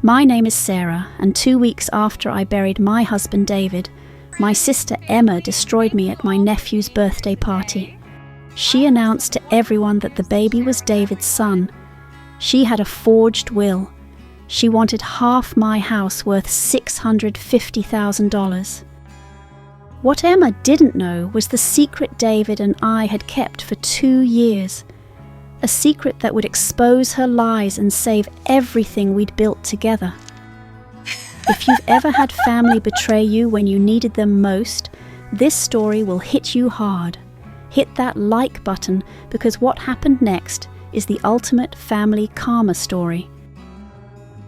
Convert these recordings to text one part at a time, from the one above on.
My name is Sarah, and 2 weeks after I buried my husband David, my sister Emma destroyed me at my nephew's birthday party. She announced to everyone that the baby was David's son. She had a forged will. She wanted half my house worth $650,000. What Emma didn't know was the secret David and I had kept for 2 years. A secret that would expose her lies and save everything we'd built together. If you've ever had family betray you when you needed them most, this story will hit you hard. Hit that like button, because what happened next is the ultimate family karma story.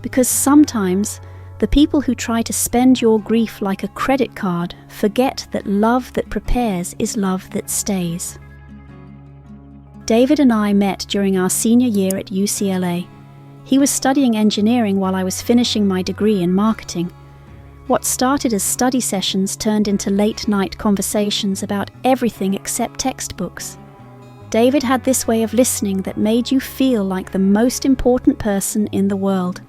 Because sometimes the people who try to spend your grief like a credit card forget that love that prepares is love that stays. David and I met during our senior year at UCLA. He was studying engineering while I was finishing my degree in marketing. What started as study sessions turned into late-night conversations about everything except textbooks. David had this way of listening that made you feel like the most important person in the world.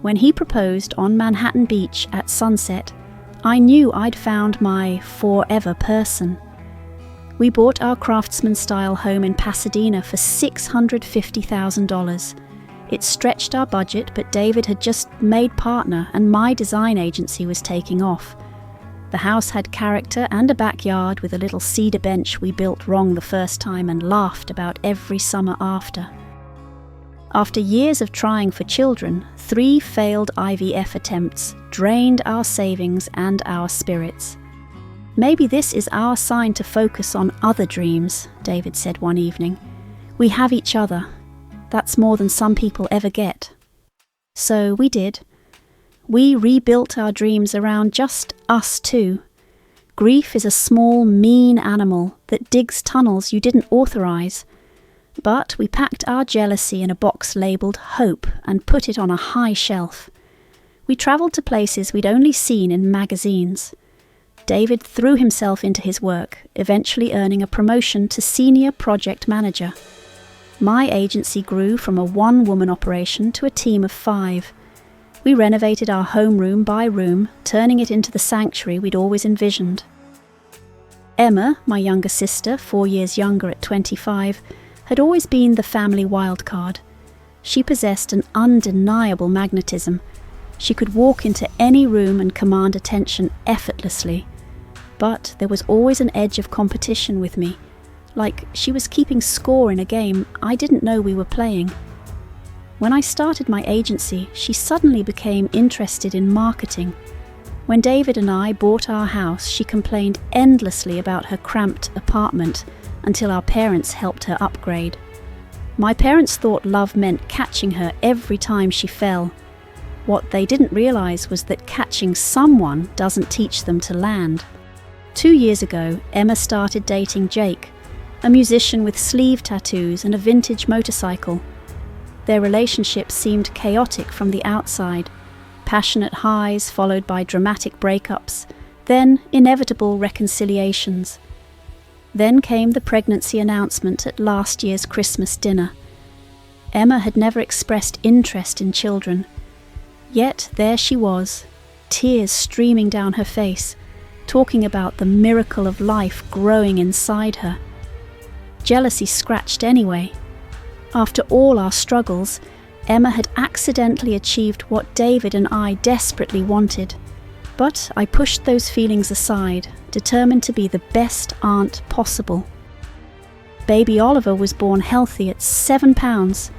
When he proposed on Manhattan Beach at sunset, I knew I'd found my forever person. We bought our craftsman-style home in Pasadena for $650,000. It stretched our budget, but David had just made partner and my design agency was taking off. The house had character and a backyard with a little cedar bench we built wrong the first time and laughed about every summer after. After years of trying for children, 3 failed IVF attempts drained our savings and our spirits. "Maybe this is our sign to focus on other dreams," David said one evening. "We have each other. That's more than some people ever get." So we did. We rebuilt our dreams around just us two. Grief is a small, mean animal that digs tunnels you didn't authorize. But we packed our jealousy in a box labeled Hope and put it on a high shelf. We traveled to places we'd only seen in magazines. David threw himself into his work, eventually earning a promotion to senior project manager. My agency grew from a 1-woman operation to a team of 5. We renovated our home room by room, turning it into the sanctuary we'd always envisioned. Emma, my younger sister, 4 years younger at 25, had always been the family wildcard. She possessed an undeniable magnetism. She could walk into any room and command attention effortlessly. But there was always an edge of competition with me, like she was keeping score in a game I didn't know we were playing. When I started my agency, she suddenly became interested in marketing. When David and I bought our house, she complained endlessly about her cramped apartment until our parents helped her upgrade. My parents thought love meant catching her every time she fell. What they didn't realize was that catching someone doesn't teach them to land. 2 years ago, Emma started dating Jake, a musician with sleeve tattoos and a vintage motorcycle. Their relationship seemed chaotic from the outside, passionate highs followed by dramatic breakups, then inevitable reconciliations. Then came the pregnancy announcement at last year's Christmas dinner. Emma had never expressed interest in children, yet there she was, tears streaming down her face, talking about the miracle of life growing inside her. Jealousy scratched anyway. After all our struggles, Emma had accidentally achieved what David and I desperately wanted. But I pushed those feelings aside, determined to be the best aunt possible. Baby Oliver was born healthy at 7 pounds,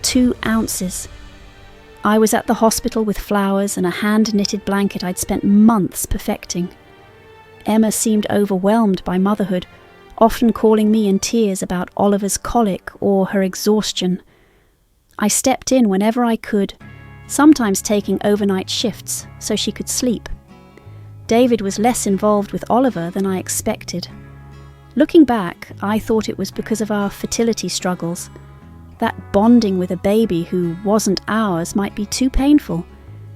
2 ounces. I was at the hospital with flowers and a hand-knitted blanket I'd spent months perfecting. Emma seemed overwhelmed by motherhood, often calling me in tears about Oliver's colic or her exhaustion. I stepped in whenever I could, sometimes taking overnight shifts so she could sleep. David was less involved with Oliver than I expected. Looking back, I thought it was because of our fertility struggles. That bonding with a baby who wasn't ours might be too painful.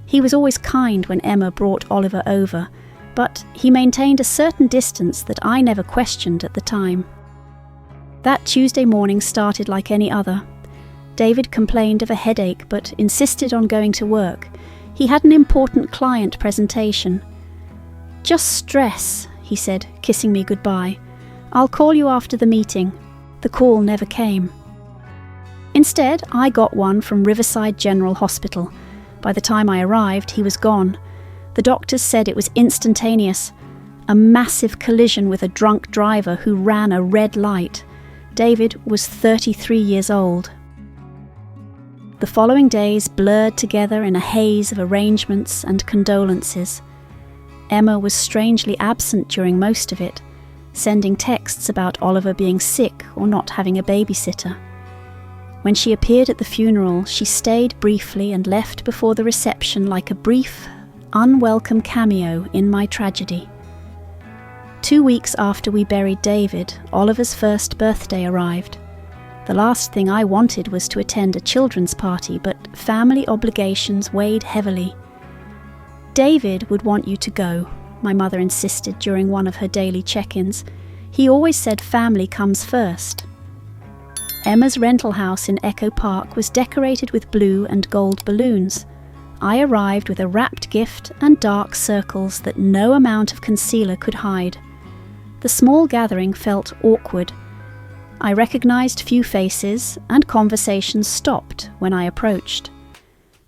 He was always kind when Emma brought Oliver over, but he maintained a certain distance that I never questioned at the time. That Tuesday morning started like any other. David complained of a headache but insisted on going to work, He had an important client presentation. "Just stress," he said, kissing me goodbye. "I'll call you after the meeting." The call never came. Instead, I got one from Riverside General Hospital. By the time I arrived, he was gone. The doctors said it was instantaneous. A massive collision with a drunk driver who ran a red light. David was 33 years old. The following days blurred together in a haze of arrangements and condolences. Emma was strangely absent during most of it, sending texts about Oliver being sick or not having a babysitter. When she appeared at the funeral, she stayed briefly and left before the reception like a brief, unwelcome cameo in my tragedy. 2 weeks after we buried David, Oliver's first birthday arrived. The last thing I wanted was to attend a children's party, but family obligations weighed heavily. "David would want you to go," my mother insisted during one of her daily check-ins. "He always said family comes first." Emma's rental house in Echo Park was decorated with blue and gold balloons. I arrived with a wrapped gift and dark circles that no amount of concealer could hide. The small gathering felt awkward. I recognized few faces, and conversations stopped when I approached.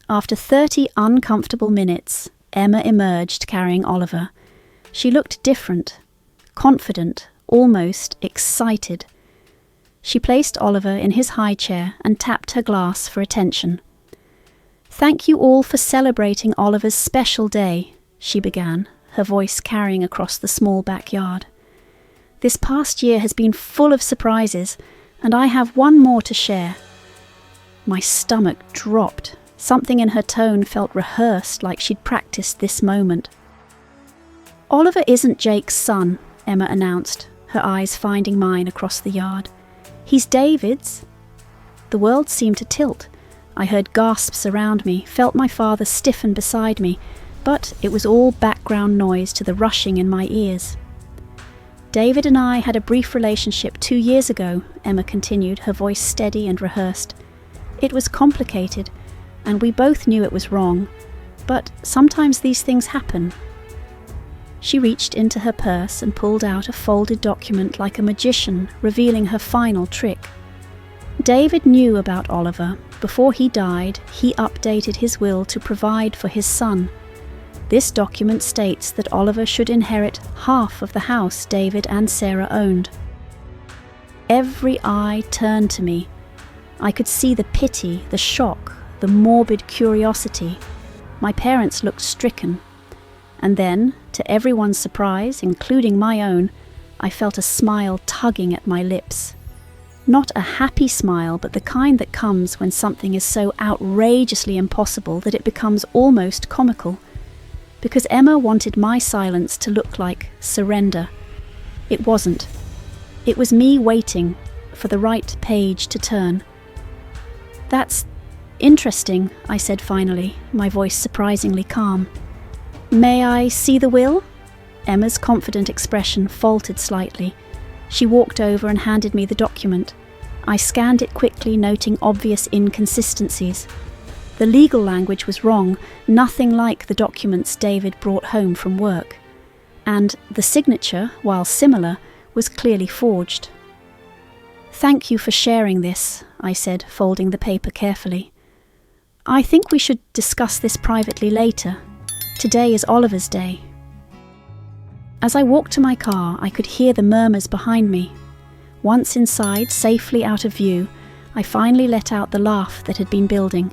After 30 uncomfortable minutes, Emma emerged carrying Oliver. She looked different, confident, almost excited. She placed Oliver in his high chair and tapped her glass for attention. "Thank you all for celebrating Oliver's special day," she began, her voice carrying across the small backyard. "This past year has been full of surprises, and I have one more to share." My stomach dropped. Something in her tone felt rehearsed, like she'd practiced this moment. "Oliver isn't Jake's son," Emma announced, her eyes finding mine across the yard. "He's David's." The world seemed to tilt. I heard gasps around me, felt my father stiffen beside me, but it was all background noise to the rushing in my ears. "David and I had a brief relationship 2 years ago," Emma continued, her voice steady and rehearsed. "It was complicated, and we both knew it was wrong, but sometimes these things happen." She reached into her purse and pulled out a folded document like a magician, revealing her final trick. David knew about Oliver. Before he died, he updated his will to provide for his son. This document states that Oliver should inherit half of the house David and Sarah owned. Every eye turned to me. I could see the pity, the shock, the morbid curiosity. My parents looked stricken. And then, to everyone's surprise, including my own, I felt a smile tugging at my lips. Not a happy smile, but the kind that comes when something is so outrageously impossible that it becomes almost comical. Because Emma wanted my silence to look like surrender. It wasn't. It was me waiting for the right page to turn. "That's interesting," I said finally, my voice surprisingly calm. "May I see the will?" Emma's confident expression faltered slightly. She walked over and handed me the document. I scanned it quickly, noting obvious inconsistencies. The legal language was wrong, nothing like the documents David brought home from work. And the signature, while similar, was clearly forged. "Thank you for sharing this," I said, folding the paper carefully. "I think we should discuss this privately later. Today is Oliver's day." As I walked to my car, I could hear the murmurs behind me. Once inside, safely out of view, I finally let out the laugh that had been building,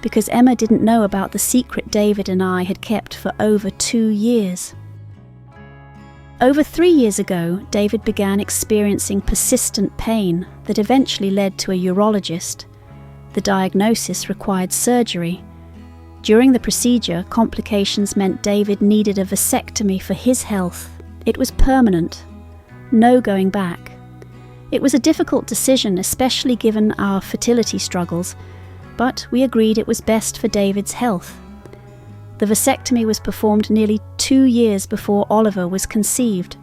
because Emma didn't know about the secret David and I had kept for over 2 years. Over 3 years ago, David began experiencing persistent pain that eventually led to a urologist. The diagnosis required surgery. During the procedure, complications meant David needed a vasectomy for his health. It was permanent. No going back. It was a difficult decision, especially given our fertility struggles, but we agreed it was best for David's health. The vasectomy was performed nearly 2 years before Oliver was conceived,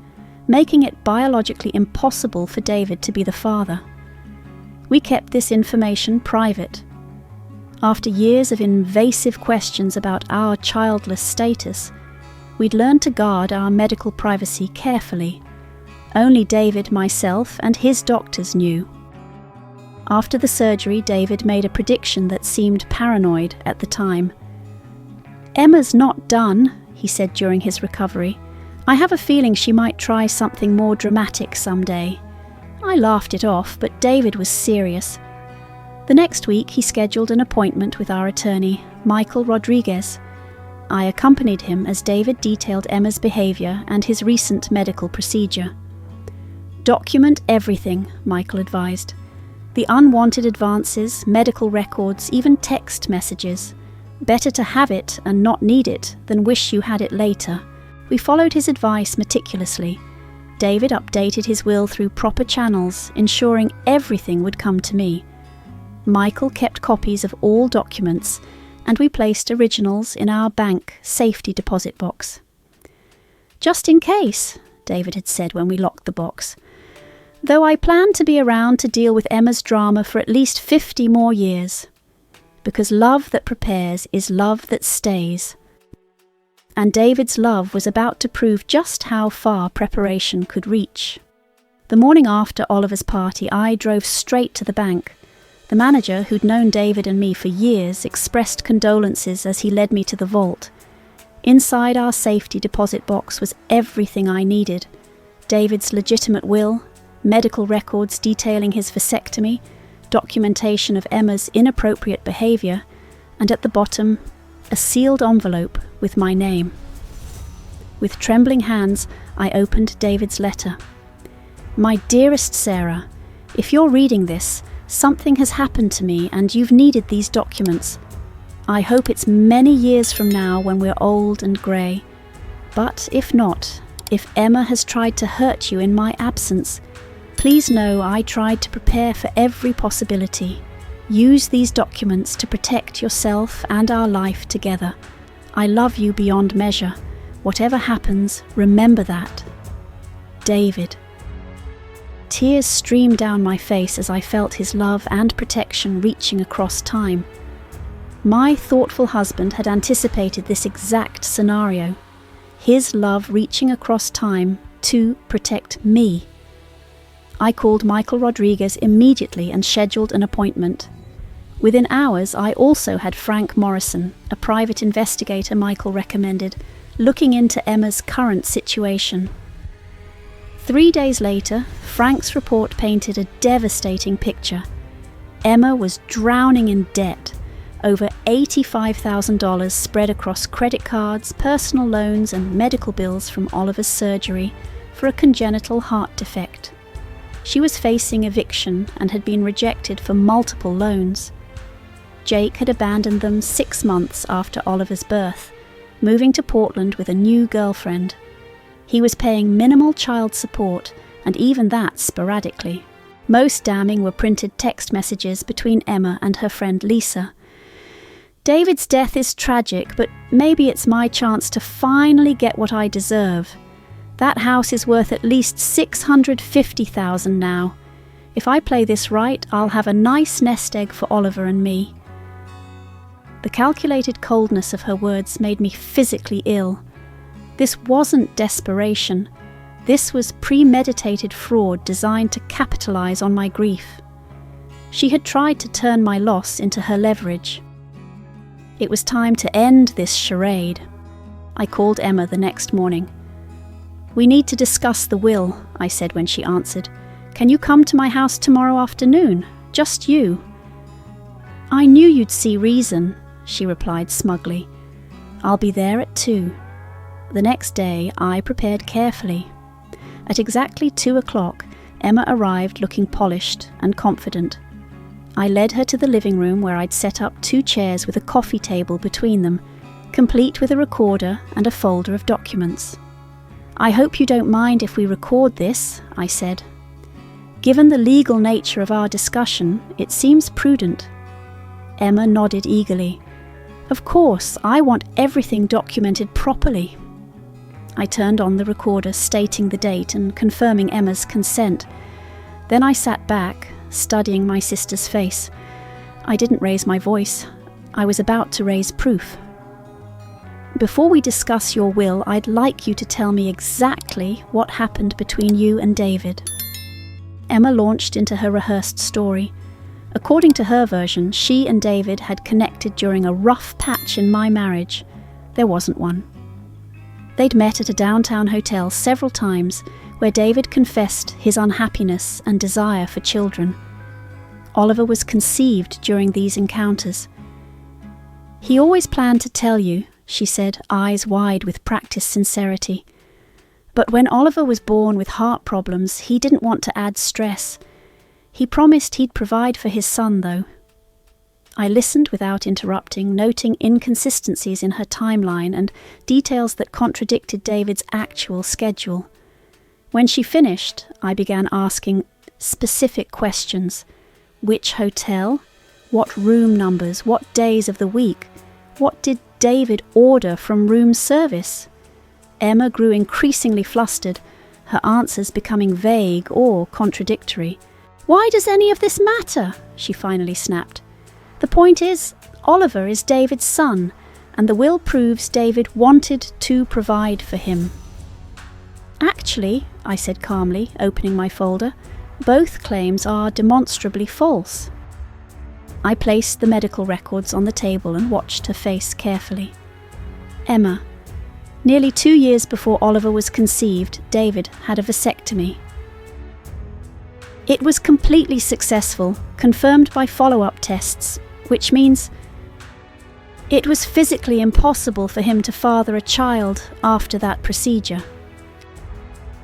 making it biologically impossible for David to be the father. We kept this information private. After years of invasive questions about our childless status, we'd learned to guard our medical privacy carefully. Only David, myself, and his doctors knew. After the surgery, David made a prediction that seemed paranoid at the time. "Emma's not done," he said during his recovery. "I have a feeling she might try something more dramatic someday." I laughed it off, but David was serious. The next week, he scheduled an appointment with our attorney, Michael Rodriguez. I accompanied him as David detailed Emma's behavior and his recent medical procedure. "Document everything," Michael advised. "The unwanted advances, medical records, even text messages. Better to have it and not need it than wish you had it later." We followed his advice meticulously. David updated his will through proper channels, ensuring everything would come to me. Michael kept copies of all documents, and we placed originals in our bank safety deposit box. "Just in case," David had said when we locked the box. "Though I plan to be around to deal with Emma's drama for at least 50 more years. Because love that prepares is love that stays." And David's love was about to prove just how far preparation could reach. The morning after Oliver's party, I drove straight to the bank. The manager, who'd known David and me for years, expressed condolences as he led me to the vault. Inside our safety deposit box was everything I needed: David's legitimate will, medical records detailing his vasectomy, documentation of Emma's inappropriate behavior, and at the bottom, a sealed envelope with my name. With trembling hands, I opened David's letter. "My dearest Sarah, if you're reading this, something has happened to me and you've needed these documents. I hope it's many years from now when we're old and grey. But if not, if Emma has tried to hurt you in my absence, please know I tried to prepare for every possibility. Use these documents to protect yourself and our life together. I love you beyond measure. Whatever happens, remember that. David." Tears streamed down my face as I felt his love and protection reaching across time. My thoughtful husband had anticipated this exact scenario. His love reaching across time to protect me. I called Michael Rodriguez immediately and scheduled an appointment. Within hours, I also had Frank Morrison, a private investigator Michael recommended, looking into Emma's current situation. 3 days later, Frank's report painted a devastating picture. Emma was drowning in debt, over $85,000 spread across credit cards, personal loans, and medical bills from Oliver's surgery for a congenital heart defect. She was facing eviction and had been rejected for multiple loans. Jake had abandoned them 6 months after Oliver's birth, moving to Portland with a new girlfriend. He was paying minimal child support, and even that sporadically. Most damning were printed text messages between Emma and her friend Lisa. "David's death is tragic, but maybe it's my chance to finally get what I deserve. That house is worth at least $650,000 now. If I play this right, I'll have a nice nest egg for Oliver and me." The calculated coldness of her words made me physically ill. This wasn't desperation. This was premeditated fraud designed to capitalize on my grief. She had tried to turn my loss into her leverage. It was time to end this charade. I called Emma the next morning. "We need to discuss the will," I said when she answered. "Can you come to my house tomorrow afternoon? Just you." "I knew you'd see reason," she replied smugly. "I'll be there at 2. The next day, I prepared carefully. At exactly 2 o'clock, Emma arrived looking polished and confident. I led her to the living room where I'd set up 2 chairs with a coffee table between them, complete with a recorder and a folder of documents. "I hope you don't mind if we record this," I said. "Given the legal nature of our discussion, it seems prudent." Emma nodded eagerly. "Of course, I want everything documented properly." I turned on the recorder, stating the date and confirming Emma's consent. Then I sat back, studying my sister's face. I didn't raise my voice. I was about to raise proof. Before we discuss your will, I'd like you to tell me exactly what happened between you and David. Emma launched into her rehearsed story. According to her version, she and David had connected during a rough patch in my marriage. There wasn't one. They'd met at a downtown hotel several times where David confessed his unhappiness and desire for children. Oliver was conceived during these encounters. He always planned to tell you, she said, eyes wide with practiced sincerity. But when Oliver was born with heart problems, he didn't want to add stress. He promised he'd provide for his son, though. I listened without interrupting, noting inconsistencies in her timeline and details that contradicted David's actual schedule. When she finished, I began asking specific questions. Which hotel? What room numbers? What days of the week? What did David order from room service? Emma grew increasingly flustered, her answers becoming vague or contradictory. "Why does any of this matter?" she finally snapped. "The point is, Oliver is David's son, and the will proves David wanted to provide for him." "Actually," I said calmly, opening my folder, "both claims are demonstrably false." I placed the medical records on the table and watched her face carefully. "Emma, nearly 2 years before Oliver was conceived, David had a vasectomy. It was completely successful, confirmed by follow-up tests, which means it was physically impossible for him to father a child after that procedure."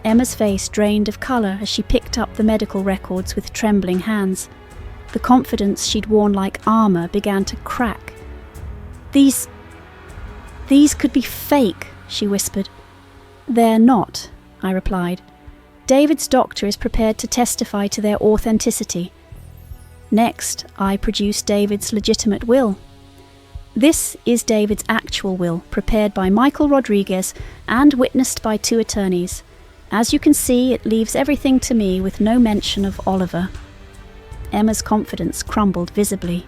Emma's face drained of colour as she picked up the medical records with trembling hands. The confidence she'd worn like armour began to crack. These could be fake," she whispered. "They're not," I replied. "David's doctor is prepared to testify to their authenticity." Next, I produced David's legitimate will. This is David's actual will, prepared by Michael Rodriguez and witnessed by 2 attorneys. As you can see, it leaves everything to me with no mention of Oliver. Emma's confidence crumbled visibly.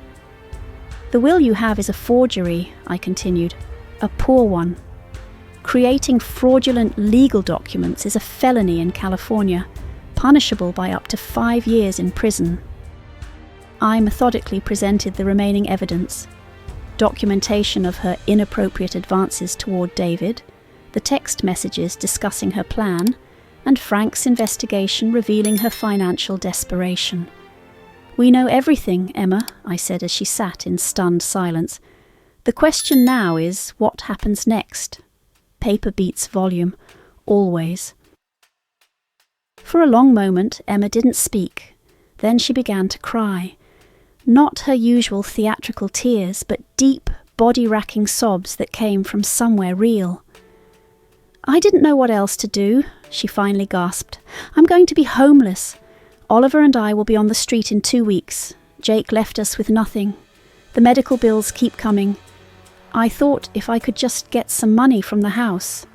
"The will you have is a forgery," I continued, "a poor one. Creating fraudulent legal documents is a felony in California, punishable by up to 5 years in prison." I methodically presented the remaining evidence: documentation of her inappropriate advances toward David, the text messages discussing her plan, and Frank's investigation revealing her financial desperation. "We know everything, Emma," I said as she sat in stunned silence. "The question now is, what happens next?" Paper beats volume, always. For a long moment, Emma didn't speak. Then she began to cry. Not her usual theatrical tears, but deep, body-racking sobs that came from somewhere real. "I didn't know what else to do," she finally gasped. "I'm going to be homeless. Oliver and I will be on the street in 2 weeks. Jake left us with nothing. The medical bills keep coming. I thought if I could just get some money from the house."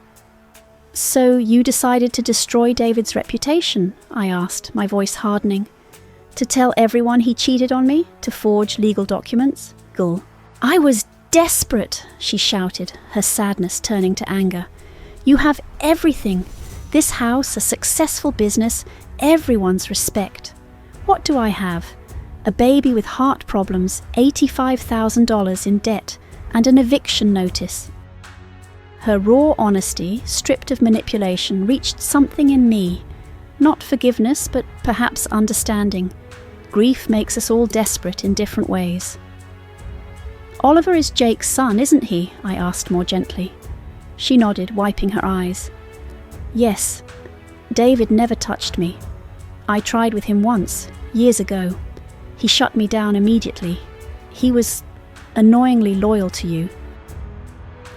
"So you decided to destroy David's reputation?" I asked, my voice hardening. "To tell everyone he cheated on me? To forge legal documents?" "Gull." "I was desperate," she shouted, her sadness turning to anger. "You have everything. This house, a successful business, everyone's respect. What do I have? A baby with heart problems, $85,000 in debt, and an eviction notice." Her raw honesty, stripped of manipulation, reached something in me. Not forgiveness, but perhaps understanding. Grief makes us all desperate in different ways. "Oliver is Jake's son, isn't he?" I asked more gently. She nodded, wiping her eyes. "Yes. David never touched me. I tried with him once, years ago. He shut me down immediately. He was annoyingly loyal to you."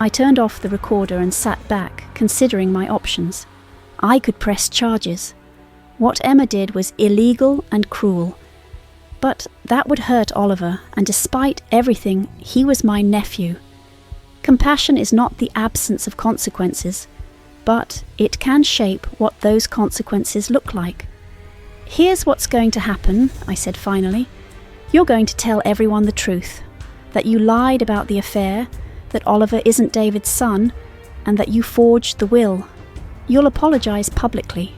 I turned off the recorder and sat back, considering my options. I could press charges. What Emma did was illegal and cruel. But that would hurt Oliver, and despite everything, he was my nephew. Compassion is not the absence of consequences, but it can shape what those consequences look like. "Here's what's going to happen," I said finally. "You're going to tell everyone the truth. that you lied about the affair, that Oliver isn't David's son, and that you forged the will. You'll apologize publicly."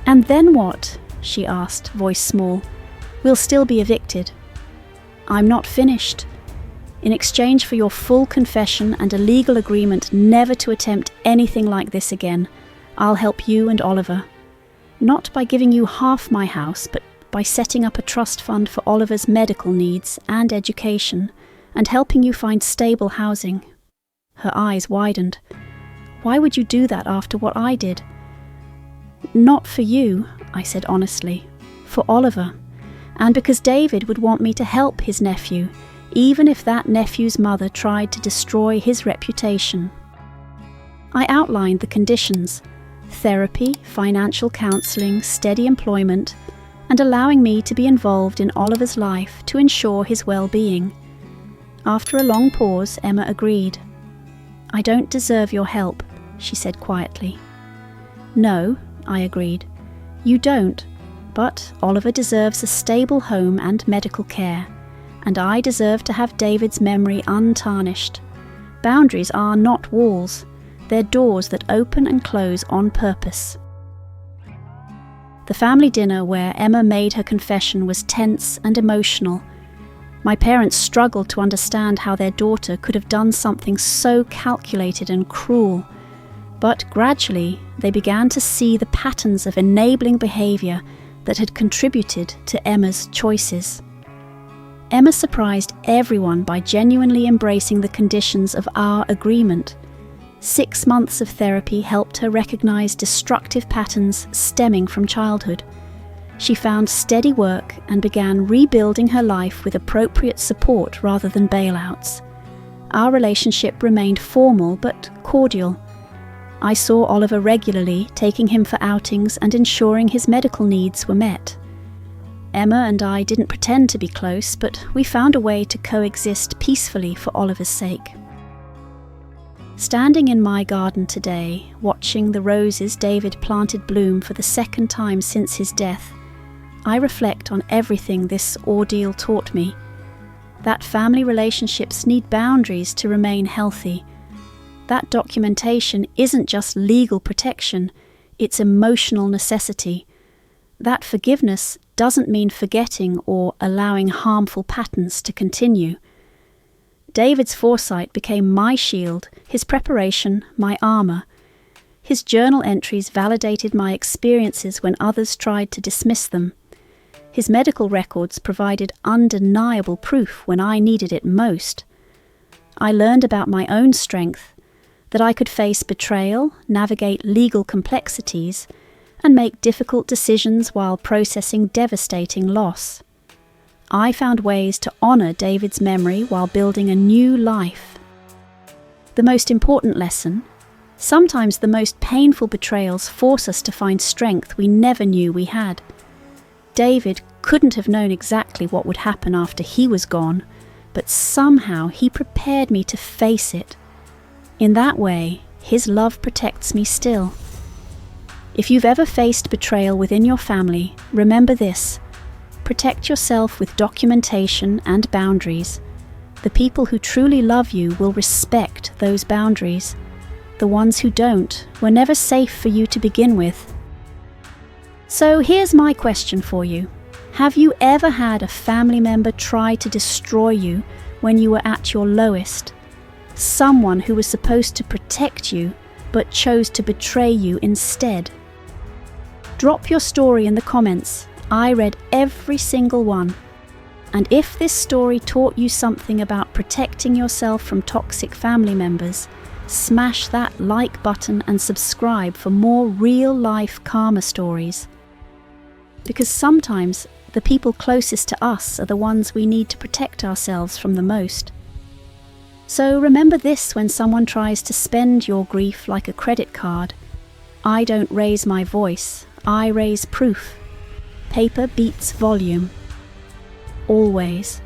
"And then what?" she asked, voice small. "We'll still be evicted." "I'm not finished. In exchange for your full confession and a legal agreement never to attempt anything like this again, I'll help you and Oliver. Not by giving you half my house, but by setting up a trust fund for Oliver's medical needs and education, and helping you find stable housing." Her eyes widened. "Why would you do that after what I did?" "Not for you," I said honestly. "For Oliver. And because David would want me to help his nephew, even if that nephew's mother tried to destroy his reputation." I outlined the conditions: therapy, financial counselling, steady employment, and allowing me to be involved in Oliver's life to ensure his well-being. After a long pause, Emma agreed. "I don't deserve your help," she said quietly. "No," I agreed, "you don't, but Oliver deserves a stable home and medical care, and I deserve to have David's memory untarnished. Boundaries are not walls, they're doors that open and close on purpose." The family dinner where Emma made her confession was tense and emotional. My parents struggled to understand how their daughter could have done something so calculated and cruel, but gradually they began to see the patterns of enabling behaviour that had contributed to Emma's choices. Emma surprised everyone by genuinely embracing the conditions of our agreement. 6 months of therapy helped her recognise destructive patterns stemming from childhood. She found steady work and began rebuilding her life with appropriate support rather than bailouts. Our relationship remained formal but cordial. I saw Oliver regularly, taking him for outings and ensuring his medical needs were met. Emma and I didn't pretend to be close, but we found a way to coexist peacefully for Oliver's sake. Standing in my garden today, watching the roses David planted bloom for the second time since his death, I reflect on everything this ordeal taught me. That family relationships need boundaries to remain healthy. That documentation isn't just legal protection, it's emotional necessity. That forgiveness doesn't mean forgetting or allowing harmful patterns to continue. David's foresight became my shield, his preparation my armour. His journal entries validated my experiences when others tried to dismiss them. His medical records provided undeniable proof when I needed it most. I learned about my own strength, that I could face betrayal, navigate legal complexities, and make difficult decisions while processing devastating loss. I found ways to honour David's memory while building a new life. The most important lesson: sometimes the most painful betrayals force us to find strength we never knew we had. David couldn't have known exactly what would happen after he was gone, but somehow he prepared me to face it. In that way, his love protects me still. If you've ever faced betrayal within your family, remember this: protect yourself with documentation and boundaries. The people who truly love you will respect those boundaries. The ones who don't were never safe for you to begin with. So here's my question for you. Have you ever had a family member try to destroy you when you were at your lowest? Someone who was supposed to protect you but chose to betray you instead? Drop your story in the comments. I read every single one. And if this story taught you something about protecting yourself from toxic family members, smash that like button and subscribe for more real-life karma stories. Because sometimes the people closest to us are the ones we need to protect ourselves from the most. So remember this when someone tries to spend your grief like a credit card. I don't raise my voice, I raise proof. Paper beats volume. Always.